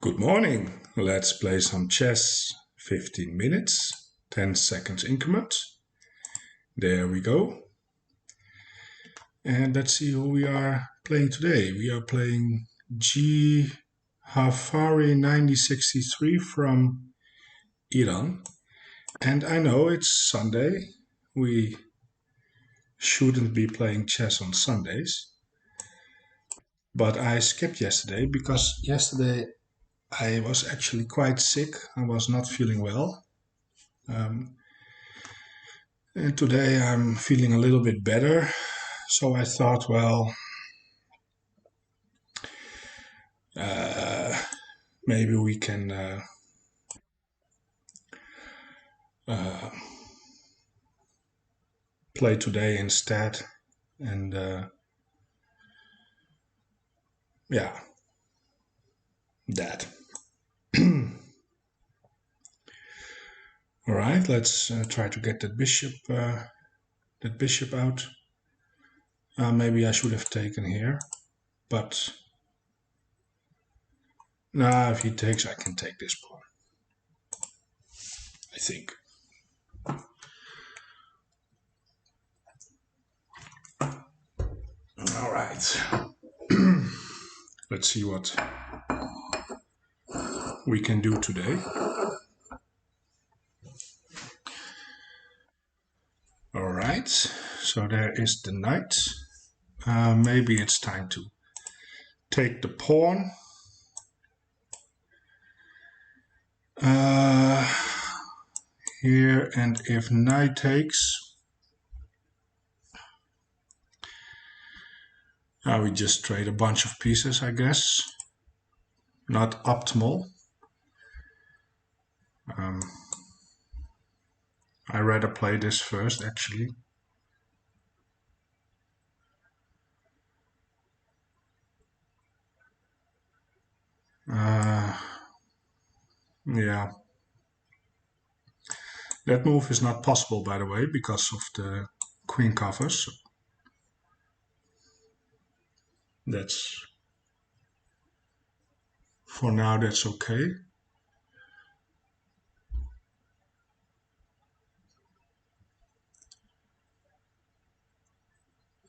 Good morning. Let's play some chess. 15 minutes, 10 seconds increment. There we go. And let's see who we are playing today. We are playing G. Hafari 9063 from Iran. And I know it's Sunday. We shouldn't be playing chess on Sundays. But I skipped yesterday because yesterday I was actually quite sick. I was not feeling well. And today I'm feeling a little bit better. So I thought, well, maybe we can play today instead. And yeah, that. All right, let's try to get that bishop out. Maybe I should have taken here, but nah, if he takes, I can take this pawn. I think. All right. Let's see what we can do today. All right, so there is the knight. Maybe it's time to take the pawn. Here, and if knight takes, we just trade a bunch of pieces, I guess. Not optimal. I rather play this first, actually. Yeah. That move is not possible, by the way, because of the queen covers. That's, for now, that's okay.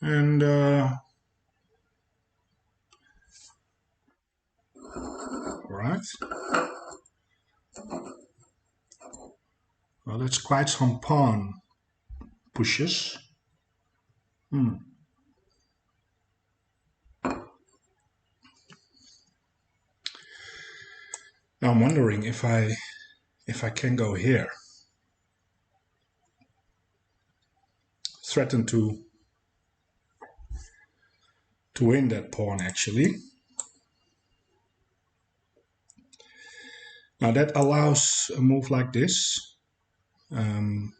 And right. Well, that's quite some pawn pushes. Now I'm wondering if I can go here. Threaten to win that pawn, actually. Now that allows a move like this. That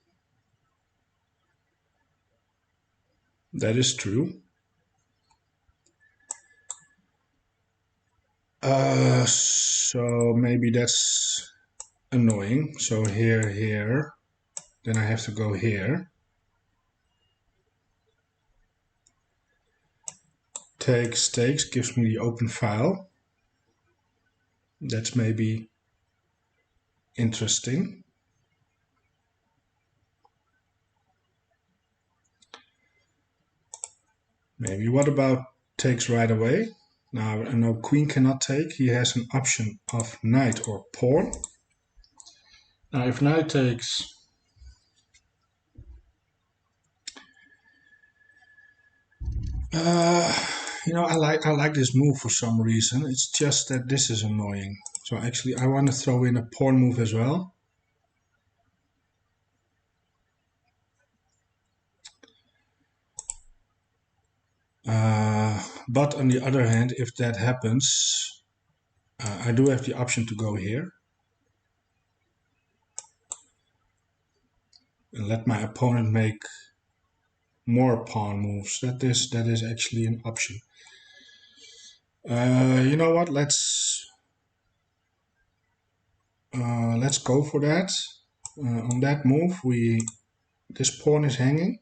is true. So maybe that's annoying. So here, then I have to go here. Takes, gives me the open file. That's maybe interesting. Maybe what about takes right away? Now I know queen cannot take. He has an option of knight or pawn. Now if knight takes, I like this move for some reason. It's just that this is annoying. So actually I want to throw in a pawn move as well. But on the other hand, if that happens, I do have the option to go here and let my opponent make more pawn moves. That is actually an option. You know what? Let's go for that. On that move, this pawn is hanging.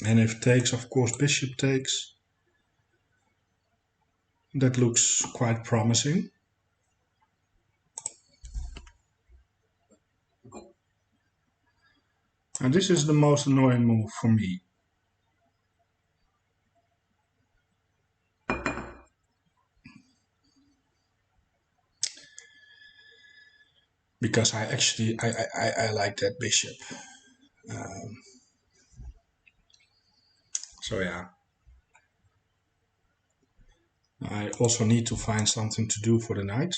And if takes, of course, bishop takes. That looks quite promising. And this is the most annoying move for me. Because I actually I like that bishop. So yeah. I also need to find something to do for the knight.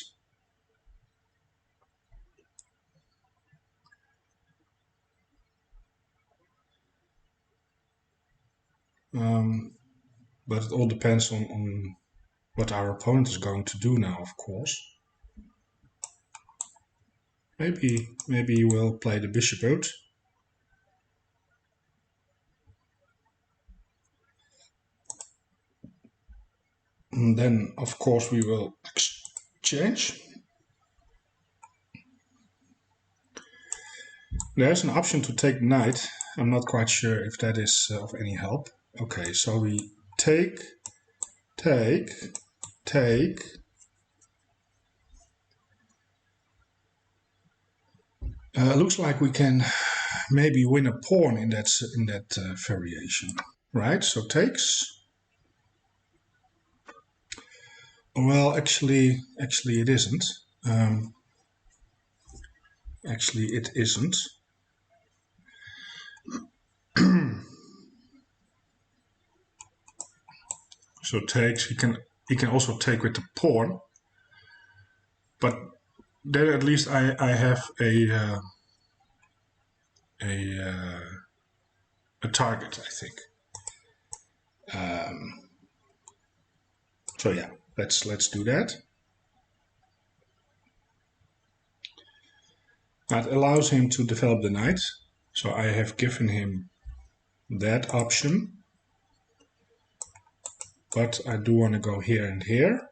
But it all depends on what our opponent is going to do now, of course. Maybe he will play the bishop out. And then, of course, we will exchange. There's an option to take knight. I'm not quite sure if that is of any help. Okay, so we take. Looks like we can maybe win a pawn in that variation, right? So takes. Well, actually, it isn't. Actually, it isn't. So takes. He can also take with the pawn, but then at least I have a target, I think. So yeah, let's do that. That allows him to develop the knight. So I have given him that option. But I do want to go here and here.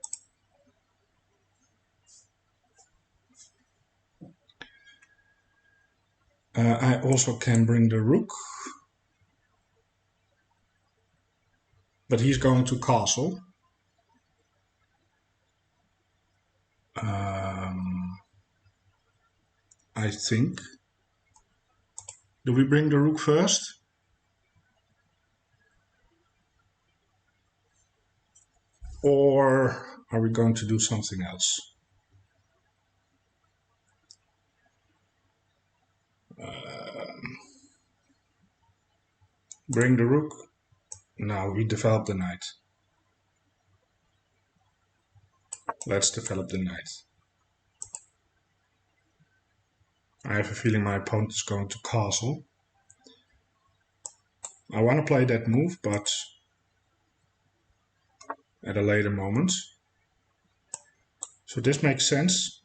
I also can bring the rook. But he's going to castle. I think. Do we bring the rook first? Or are we going to do something else? Bring the rook. Now we develop the knight. Let's develop the knight. I have a feeling my opponent is going to castle. I want to play that move, but at a later moment. So this makes sense.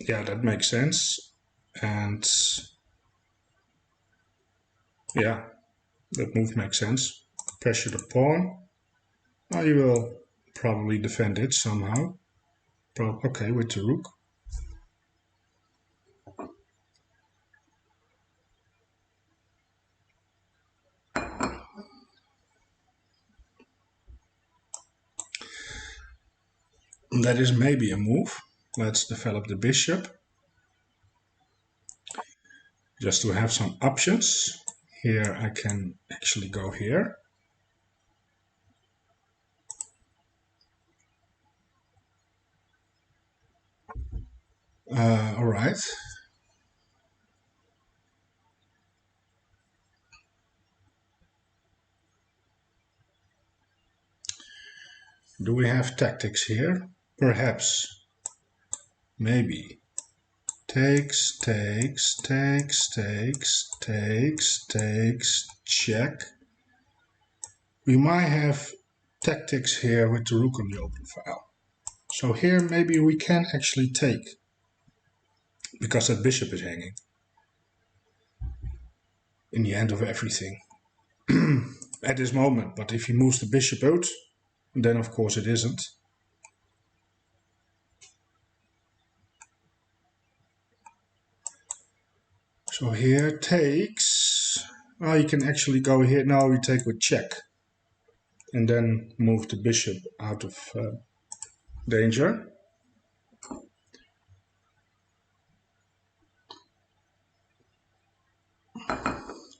Yeah, that makes sense. And yeah, that move makes sense. Pressure the pawn. Now you will probably defend it somehow. Okay, with the rook. That is maybe a move. Let's develop the bishop. Just to have some options. Here I can actually go here. All right. Do we have tactics here? Perhaps. Maybe. Takes, check. We might have tactics here with the rook on the open file. So here maybe we can actually take, because that bishop is hanging in the end of everything at this moment. But if he moves the bishop out, And then of course it isn't. So here takes, well, you can actually go here, now we take with check. And then move the bishop out of danger.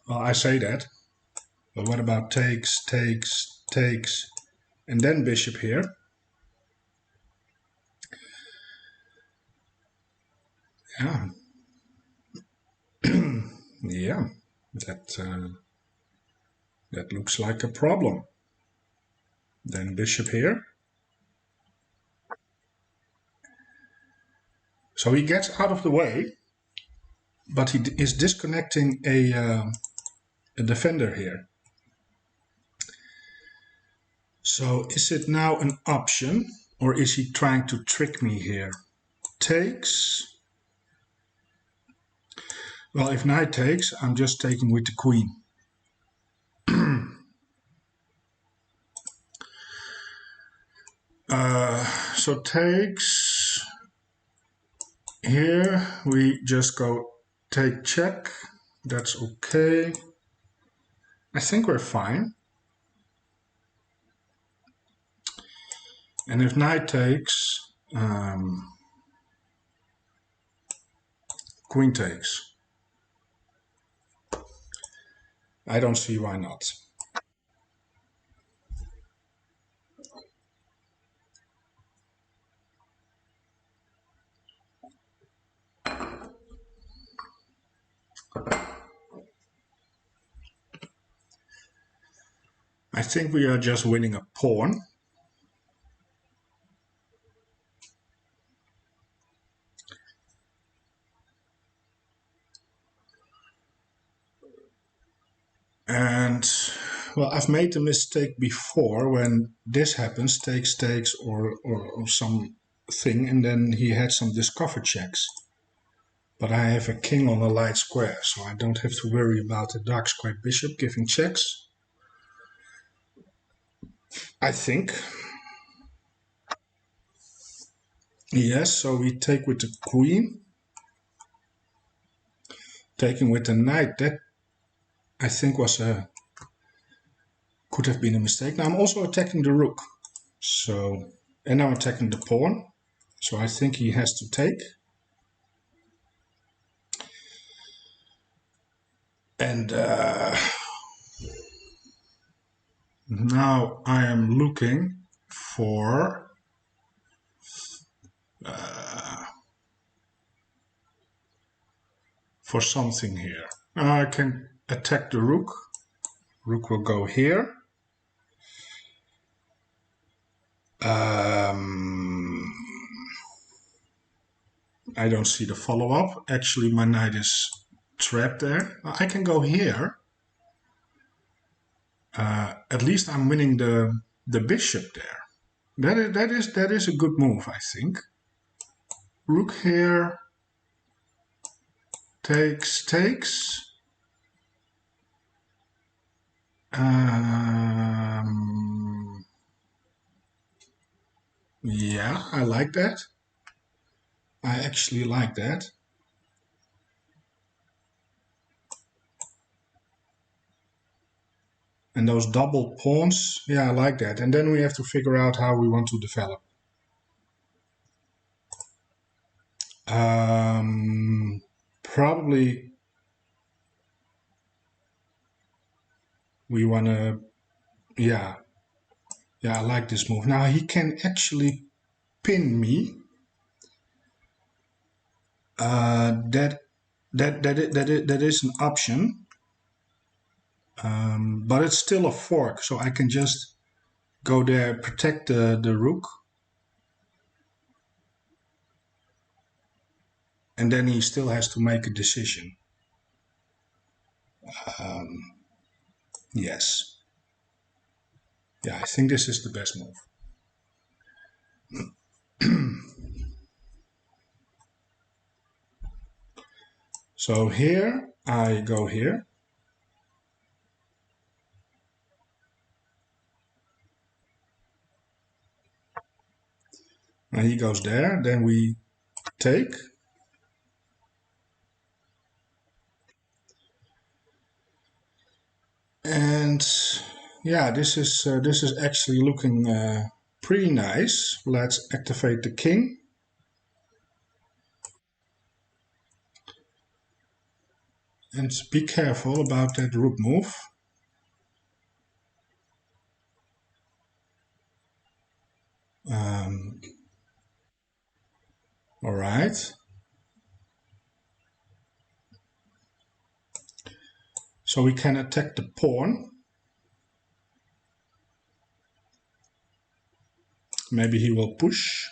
Well, I say that, but what about takes, takes, takes, and then bishop here? Yeah. Yeah, that looks like a problem. Then bishop here. So he gets out of the way, but he is disconnecting a defender here. So is it now an option, or is he trying to trick me here? Takes. Well, if knight takes, I'm just taking with the queen. So takes. Here we just go take check. That's okay. I think we're fine. And if knight takes, queen takes. I don't see why not. I think we are just winning a pawn. And well, I've made the mistake before when this happens, takes, takes, or something, and then he had some discover checks. But I have a king on a light square, so I don't have to worry about the dark square bishop giving checks. I think. Yes, so we take with the queen. Taking with the knight, that I think could have been a mistake. Now I'm also attacking the rook. So, and now I'm attacking the pawn. So I think he has to take. And now I am looking for something here. I can attack the rook. Rook will go here. I don't see the follow-up. Actually, my knight is trapped there. I can go here. At least I'm winning the bishop there. That is a good move, I think. Rook here. Takes, takes. Yeah, I like that. I actually like that. And those double pawns, yeah, I like that. And then we have to figure out how we want to develop. Probably we want to, yeah, I like this move. Now he can actually pin me. That is an option, but it's still a fork, so I can just go there, protect the rook, and then he still has to make a decision. Yes. Yeah, I think this is the best move. So here I go here. And he goes there. Then we take. And yeah, this is actually looking pretty nice. Let's activate the king. And be careful about that rook move. All right. So we can attack the pawn. Maybe he will push.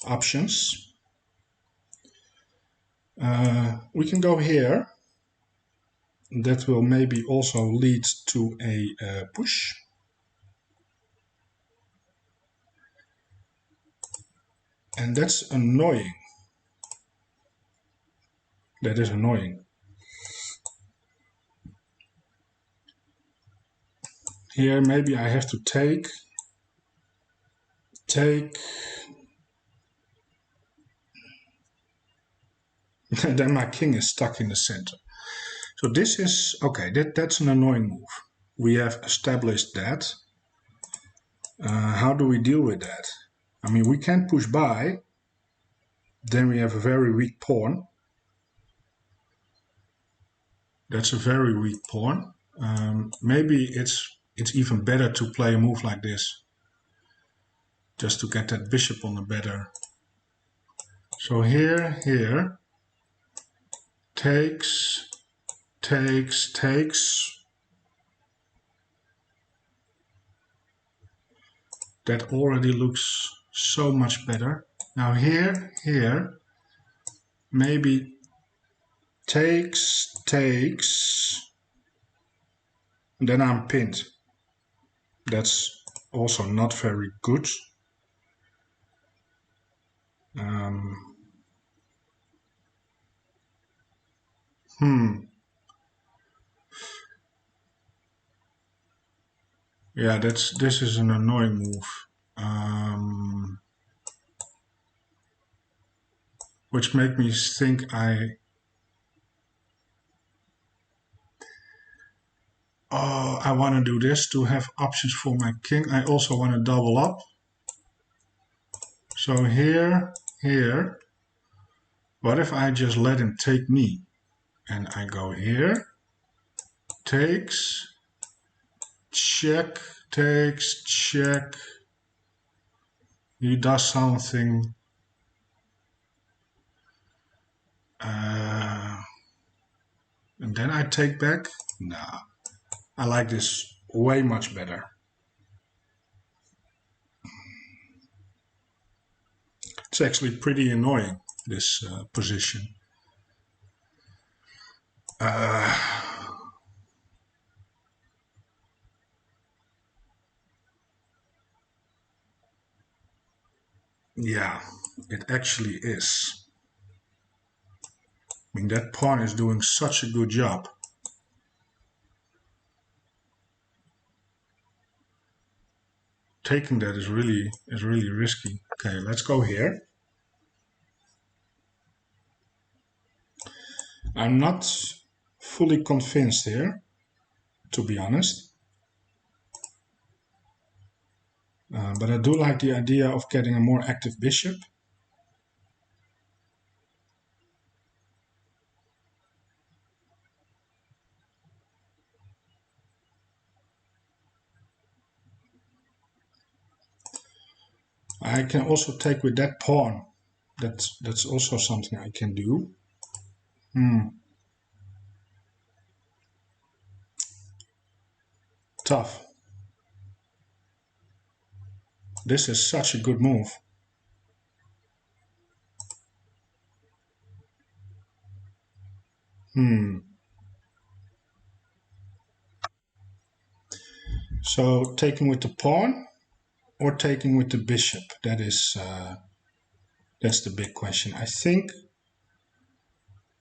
Options. We can go here. That will maybe also lead to a push. And that's annoying. That is annoying. Here maybe I have to take. Then my king is stuck in the center. So this is, okay, that's an annoying move. We have established that. How do we deal with that? I mean, we can push by. Then we have a very weak pawn. That's a very weak pawn. Maybe it's even better to play a move like this. Just to get that bishop on the better. So here, takes. That already looks so much better. Now here, maybe takes, and then I'm pinned. That's also not very good. Yeah, this is an annoying move. Which make me think I want to do this to have options for my king. I also want to double up. So here, what if I just let him take me? And I go here, takes, check, takes, check. He does something. And then I take back. Nah, I like this way much better. It's actually pretty annoying, this position. Yeah, it actually is. I mean, that pawn is doing such a good job. Taking that is really risky. Okay, let's go here. I'm not fully convinced here, to be honest. But I do like the idea of getting a more active bishop. I can also take with that pawn. That's also something I can do. Tough. This is such a good move. So taking with the pawn or taking with the bishop? That's the big question. I think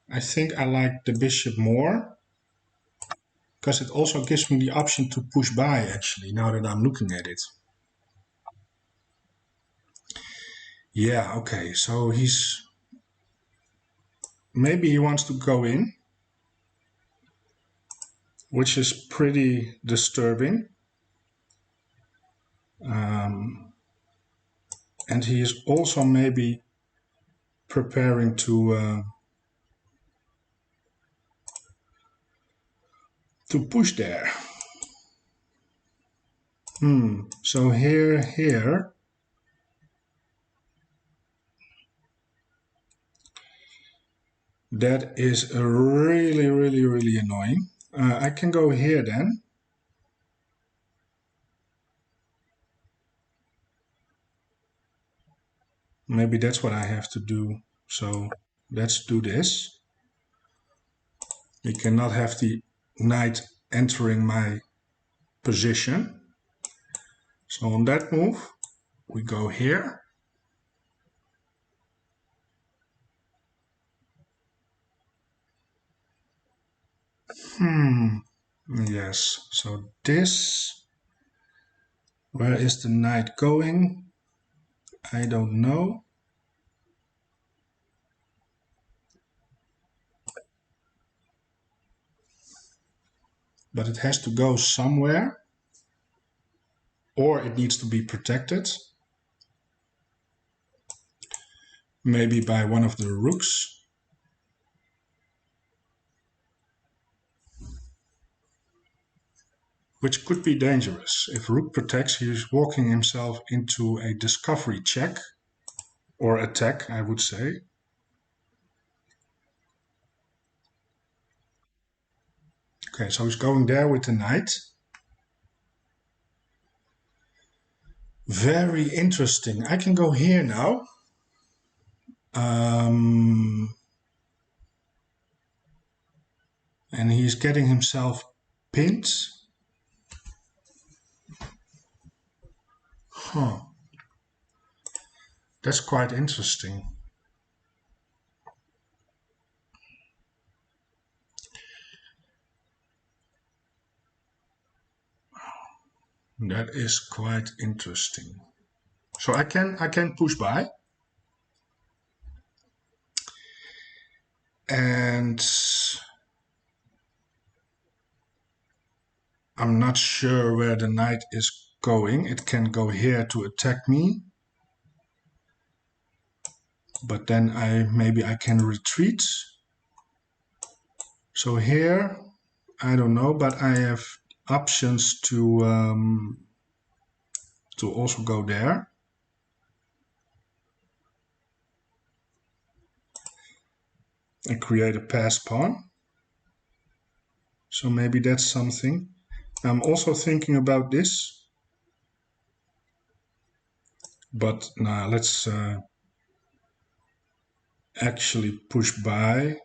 I like the bishop more. because it also gives me the option to push by, actually, now that I'm looking at it. Yeah, okay, so maybe he wants to go in, which is pretty disturbing. And he is also maybe preparing to push there. So here. That is really, really, really annoying. I can go here then. Maybe that's what I have to do. So let's do this. We cannot have the knight entering my position. So on that move, we go here. Yes, so this, where is the knight going? I don't know. But it has to go somewhere, or it needs to be protected. Maybe by one of the rooks. Which could be dangerous. If rook protects, he is walking himself into a discovery check, or attack, I would say. Okay, so he's going there with the knight. Very interesting. I can go here now. And he's getting himself pinned. Huh. That's quite interesting. That is quite interesting. So I can push by. And I'm not sure where the knight is going. It can go here to attack me. But then maybe I can retreat. So here, I don't know, but I have options to also go there. And create a pass pawn. So maybe that's something. I'm also thinking about this. But now let's actually push by.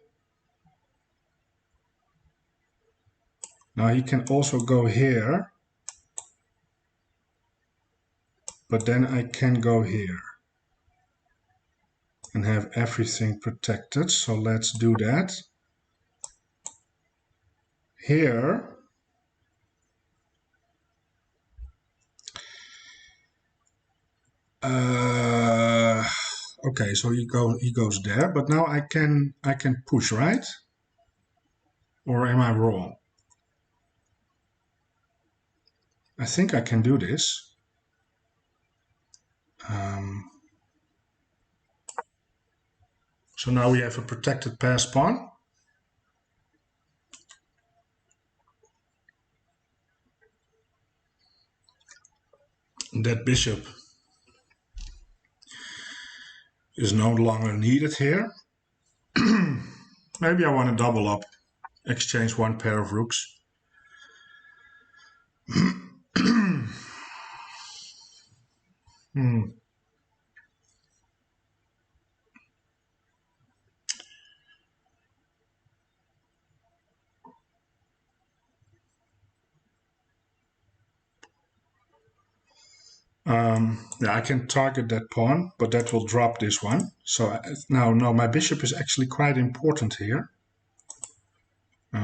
Now he can also go here. But then I can go here. And have everything protected. So let's do that. Here. Okay, so he goes there, but now I can push, right? Or am I wrong? I think I can do this. So now we have a protected pass pawn. That bishop is no longer needed here. Maybe I want to double up, exchange one pair of rooks. Yeah, I can target that pawn, but that will drop this one. So now my bishop is actually quite important here.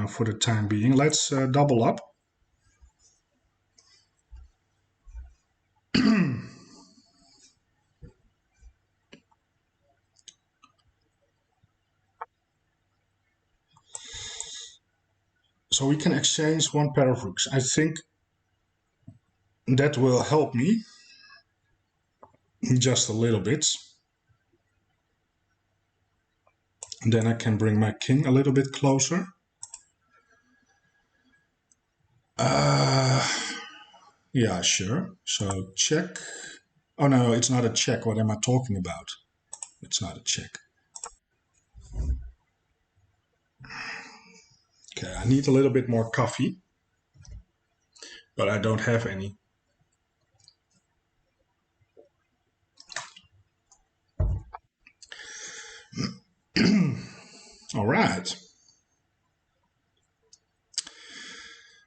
for the time being. Let's double up. So we can exchange one pair of rooks. I think that will help me just a little bit. And then I can bring my king a little bit closer. Yeah, sure. So check. Oh no, it's not a check. What am I talking about? It's not a check. Okay, I need a little bit more coffee, but I don't have any. All right.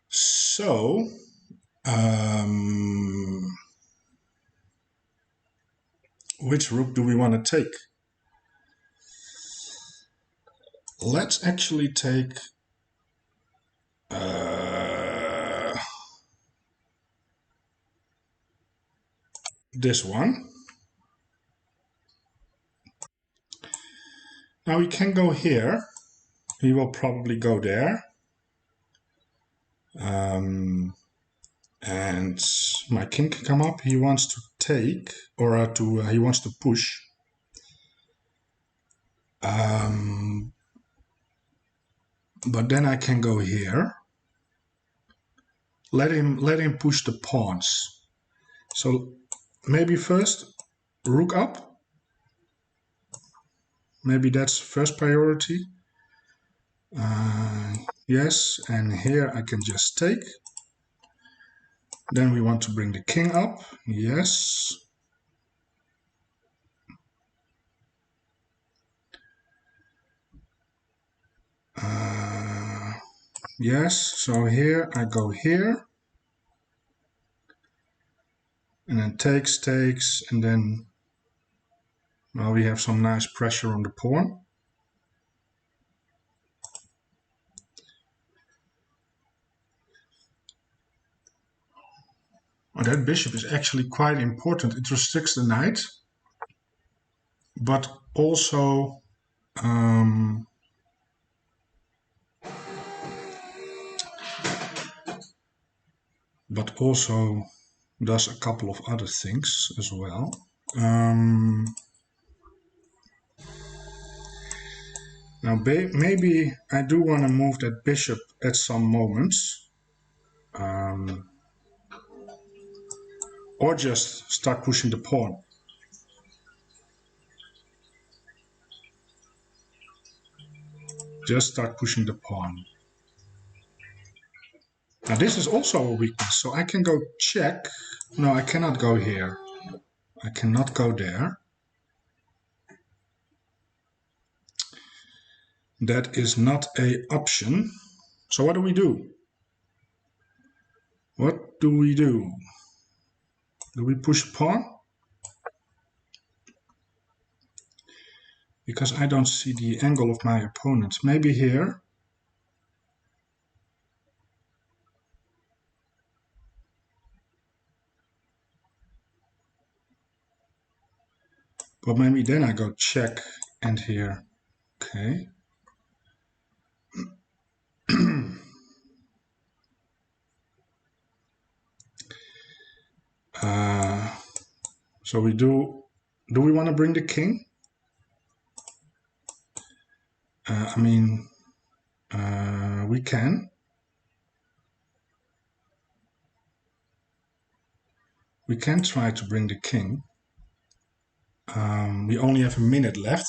So, which rook do we want to take? Let's actually take this one. Now we can go here. He will probably go there. And my king can come up. He wants to take, or he wants to push. But then I can go here. Let him push the pawns. So maybe first rook up. Maybe that's first priority. Yes, and here I can just take. Then we want to bring the king up. Yes. Yes, so here I go here. And then takes, and then, well, we have some nice pressure on the pawn. Oh, that bishop is actually quite important. It restricts the knight, but also does a couple of other things as well. Now maybe I do want to move that bishop at some moments. Or just start pushing the pawn. Just start pushing the pawn. Now this is also a weakness, so I can go check. No, I cannot go here. I cannot go there. That is not an option. So what do we do? What do we do? Do we push pawn? Because I don't see the angle of my opponent. Maybe here. But maybe then I go check and here. Okay. So we do we want to bring the king? We can. We can try to bring the king. We only have a minute left.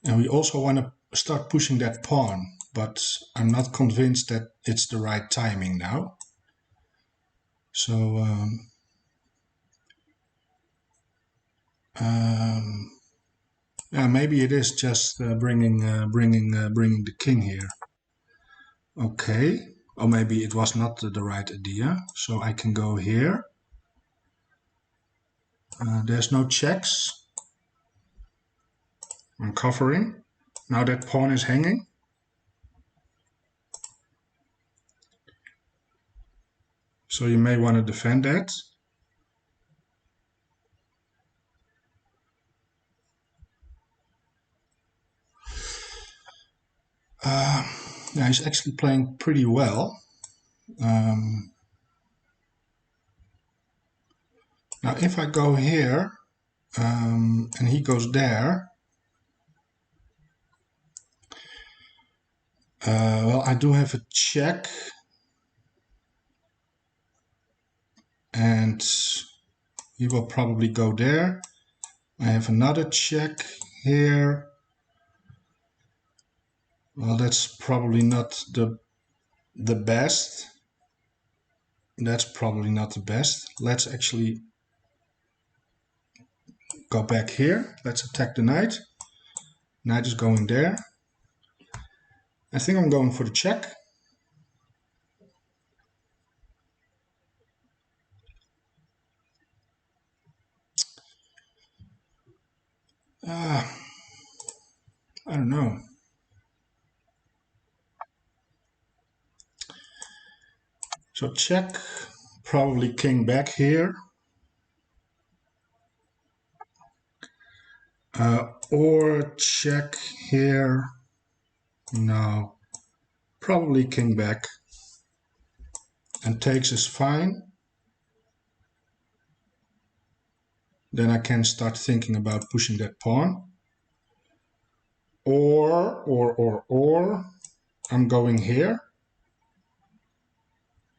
And we also want to start pushing that pawn, but I'm not convinced that it's the right timing now. So yeah, maybe it is just bringing the king here. Okay, or maybe it was not the right idea. So I can go here. There's no checks. I'm covering. Now that pawn is hanging. So you may want to defend that. Yeah, he's actually playing pretty well. Now if I go here and he goes there, well, I do have a check, and he will probably go there. I have another check here. Well, that's probably not the best. That's probably not the best. Let's actually go back here. Let's attack the knight. Knight is going there. I think I'm going for the check. I don't know. So check, probably king back here. Or check here. No, probably king back. And takes is fine. Then I can start thinking about pushing that pawn. Or I'm going here.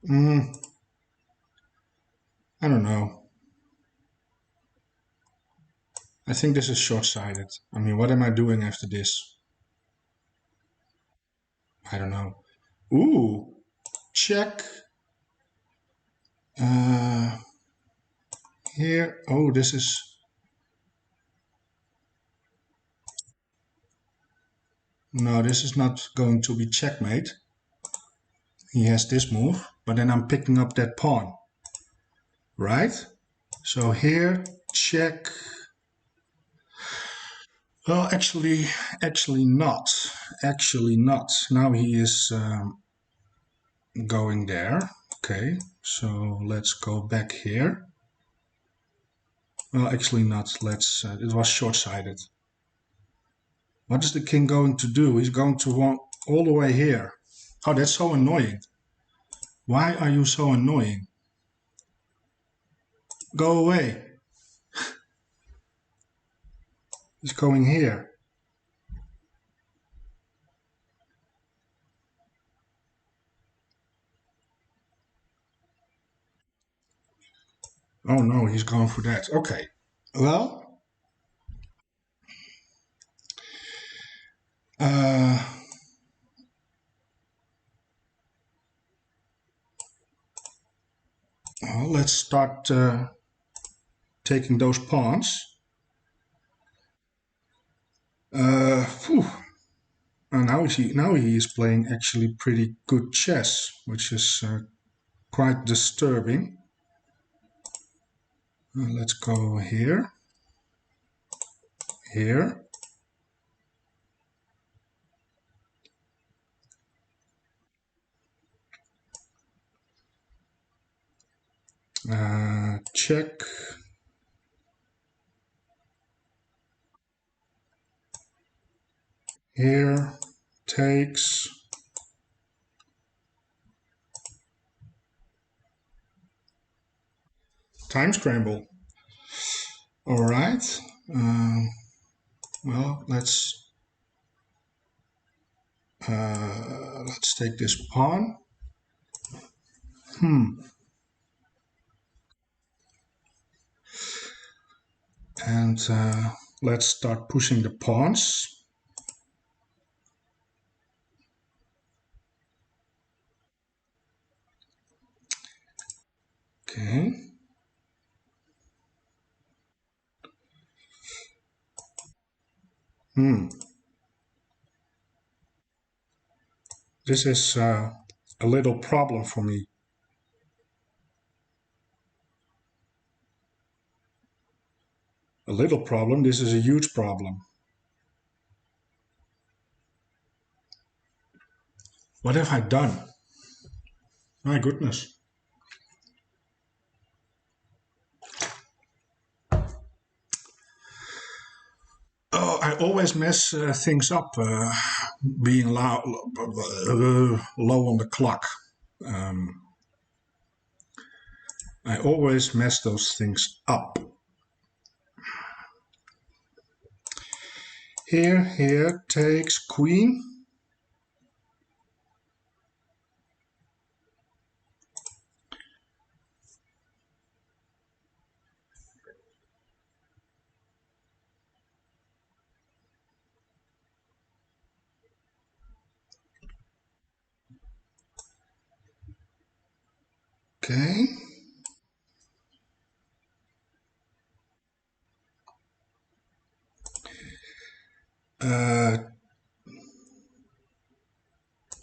I don't know. I think this is short-sighted. I mean, what am I doing after this? I don't know. Ooh, check. Here. Oh, this is... No, this is not going to be checkmate. He has this move, but then I'm picking up that pawn. Right? So here, check. Well, actually not. Actually not. Now he is going there. Okay, so let's go back here. Well, actually not. Let's. It was short-sighted. What is the king going to do? He's going to walk all the way here. Oh, that's so annoying. Why are you so annoying? Go away. He's going here. Oh no, he's going for that. Okay. Well, uh, well, let's start taking those pawns. Phew. And now he is playing actually pretty good chess, which is quite disturbing. Let's go here, here. Check. Here, takes. Time scramble. All right. Well, let's take this pawn. And let's start pushing the pawns. Okay. This is a little problem for me. A little problem. This is a huge problem. What have I done? My goodness. always mess things up, being low on the clock. I always mess those things up. Here takes queen. Okay.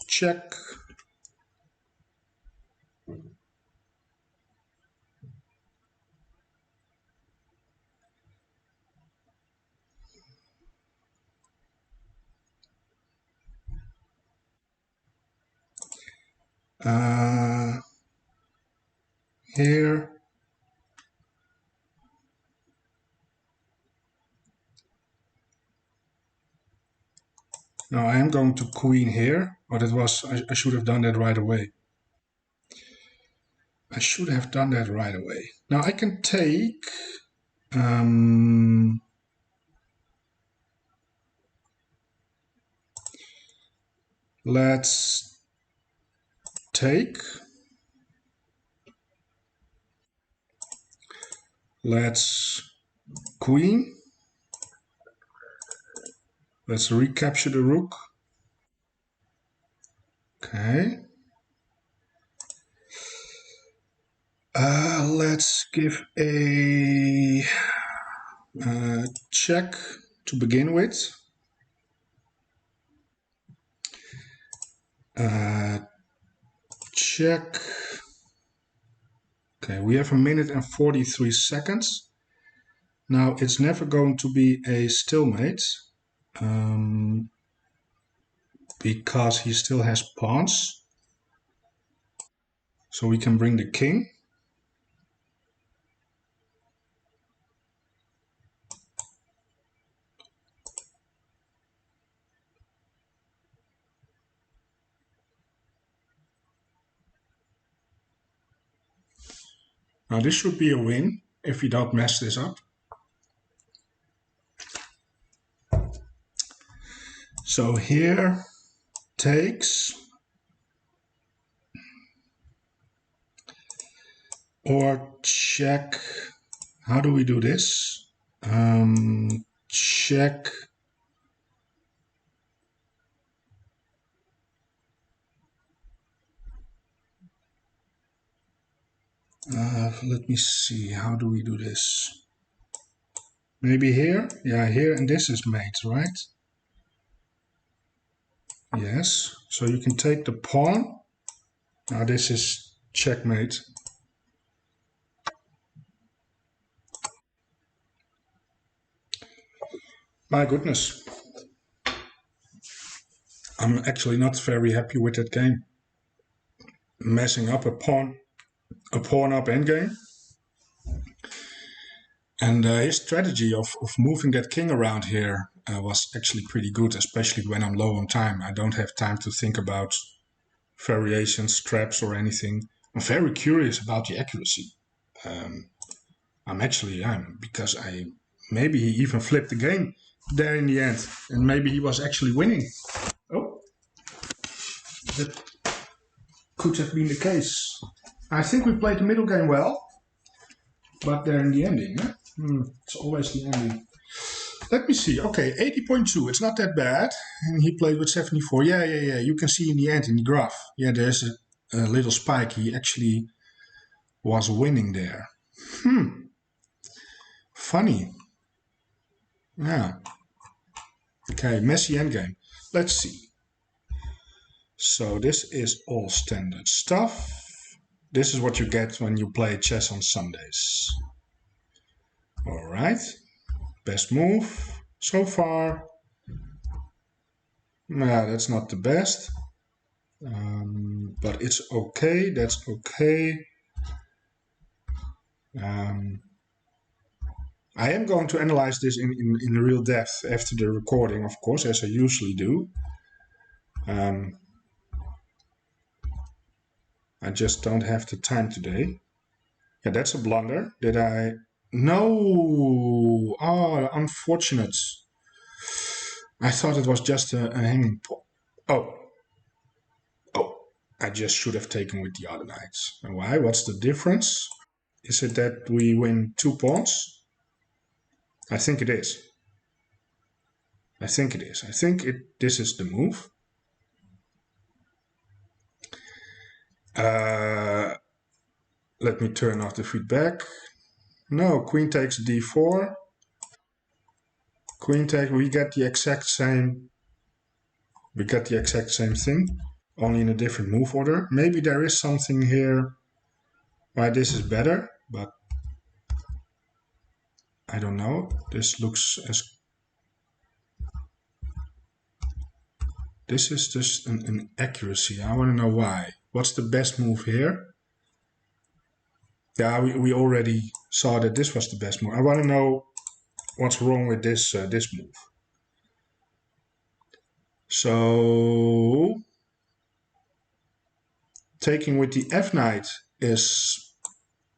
Check. Here. Now I am going to queen here, but I should have done that right away. I should have done that right away. Now I can take. Let's take. Let's queen. Let's recapture the rook. Okay. Let's give a check to begin with. Check. Okay, we have 1 minute and 43 seconds. Now it's never going to be a stalemate because he still has pawns. So we can bring the king. Now this should be a win if we don't mess this up. So here takes, or check. How do we do this? Check. Let me see. How do we do this? Maybe here? Yeah, here, and this is mate, right? Yes. So you can take the pawn. Now this is checkmate. My goodness. I'm actually not very happy with that game. Messing up a pawn up endgame. And his strategy of moving that king around here was actually pretty good, especially when I'm low on time. I don't have time to think about variations, traps, or anything. I'm very curious about the accuracy. Because maybe he even flipped the game there in the end, and maybe he was actually winning. Oh, that could have been the case. I think we played the middle game well, but there in the ending, it's always the ending. Let me see. Okay, 80.2. It's not that bad. And he played with 74. Yeah. You can see in the end in the graph. Yeah, there's a little spike. He actually was winning there. Funny. Yeah. Okay, messy endgame. Let's see. So this is all standard stuff. This is what you get when you play chess on Sundays. All right. Best move so far. Yeah, that's not the best. But it's okay. That's okay. I am going to analyze this in real depth after the recording, of course, as I usually do. I just don't have the time today. Yeah, that's a blunder. Did I? No! Oh, unfortunate. I thought it was just a hanging pawn. Oh, I just should have taken with the other knights. And why? What's the difference? Is it that we win 2 pawns? I think it is. I think this is the move. Let me turn off the feedback. No, queen takes d4. Queen takes, we get the exact same thing, only in a different move order. Maybe there is something here why this is better, but I don't know. This looks as... This is just an accuracy. I want to know why. What's the best move here? Yeah, we already saw that this was the best move. I want to know what's wrong with this this move. So taking with the F knight is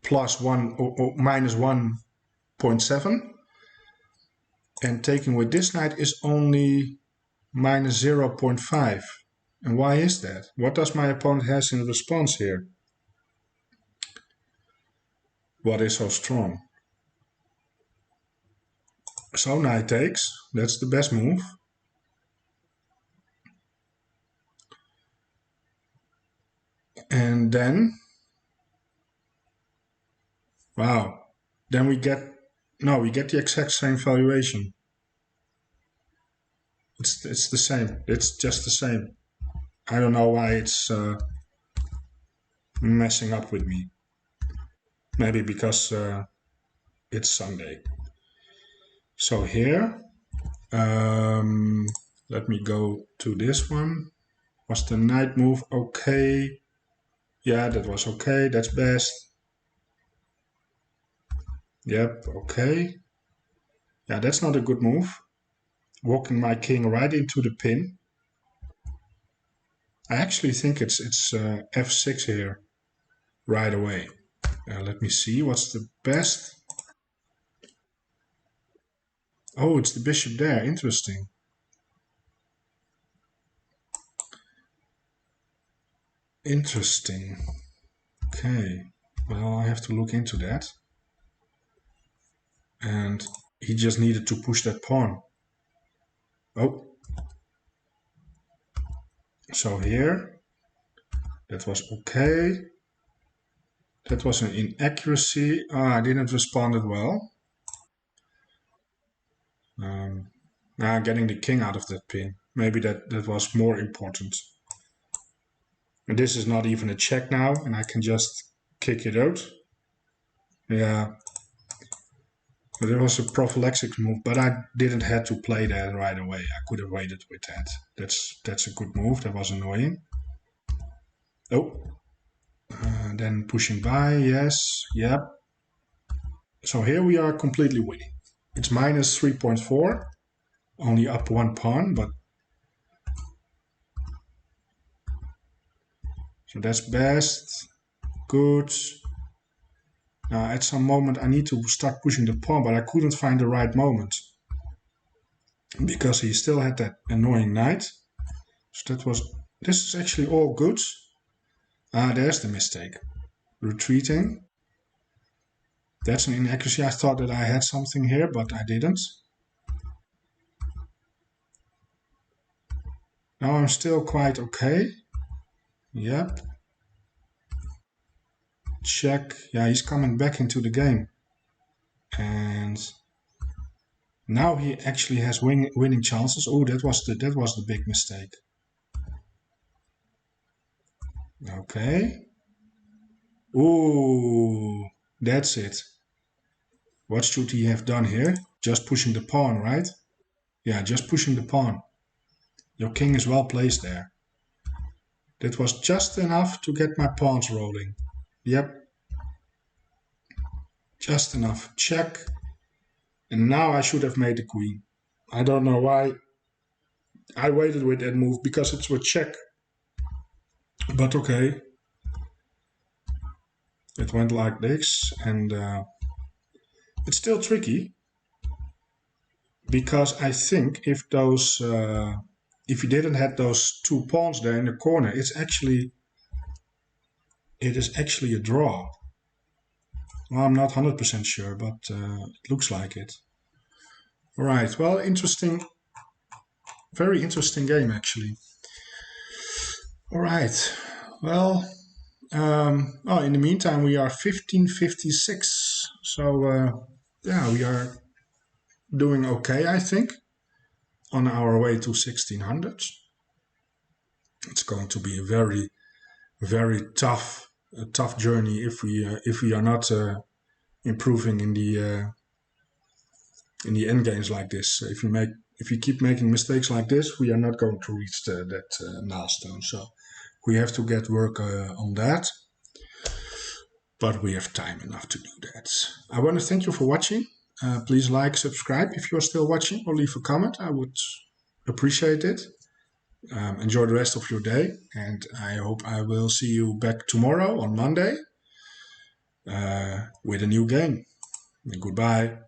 +1 or minus 1.7, and taking with this knight is only minus 0.5. And why is that? What does my opponent has in response here? What is so strong? So knight takes, that's the best move. And then, wow, then we get the exact same valuation. It's the same, it's just the same. I don't know why it's messing up with me. Maybe because it's Sunday. So here, let me go to this one. Was the knight move okay? Yeah, that was okay, that's best. Yep, okay. Yeah, that's not a good move. Walking my king right into the pin. I actually think it's f6 here right away. Let me see, what's the best? Oh, it's the bishop there, interesting. Interesting. Okay, well, I have to look into that. And he just needed to push that pawn. Oh. So here, that was okay. That was an inaccuracy. I didn't respond it well. Getting the king out of that pin. Maybe that was more important. And this is not even a check now, and I can just kick it out. Yeah. But it was a prophylaxis move, but I didn't have to play that right away. I could have waited with that. That's a good move. That was annoying. Oh. Then pushing by, yes, yep. So here we are completely winning. It's minus 3.4, only up 1 pawn, but so that's best, good. Now at some moment I need to start pushing the pawn, but I couldn't find the right moment because he still had that annoying knight. So this is actually all good. There's the mistake. Retreating. That's an inaccuracy. I thought that I had something here, but I didn't. Now I'm still quite okay. Yep. Check. Yeah, he's coming back into the game. And now he actually has winning chances. Oh, that was the big mistake. Okay. Oh, that's it. What should he have done here? Just pushing the pawn, right? Yeah, just pushing the pawn. Your king is well placed there. That was just enough to get my pawns rolling. Yep. Just enough. Check. And now I should have made the queen. I don't know why I waited with that move, because it's with check. But okay. It went like this, and it's still tricky, because I think if those if you didn't have those two pawns there in the corner, it is actually a draw. Well, I'm not 100% sure, but it looks like it. All right. Well, interesting. Very interesting game, actually. All right. Well, in the meantime, we are 1556. So, yeah, we are doing okay, I think, on our way to 1600. It's going to be a very, very tough journey if we are not improving in the end games like this. If you keep making mistakes like this, we are not going to reach that milestone. So we have to get work on that. But we have time enough to do that. I want to thank you for watching. Please like, subscribe if you are still watching, or leave a comment. I would appreciate it. Enjoy the rest of your day, and I hope I will see you back tomorrow on Monday with a new game. And goodbye.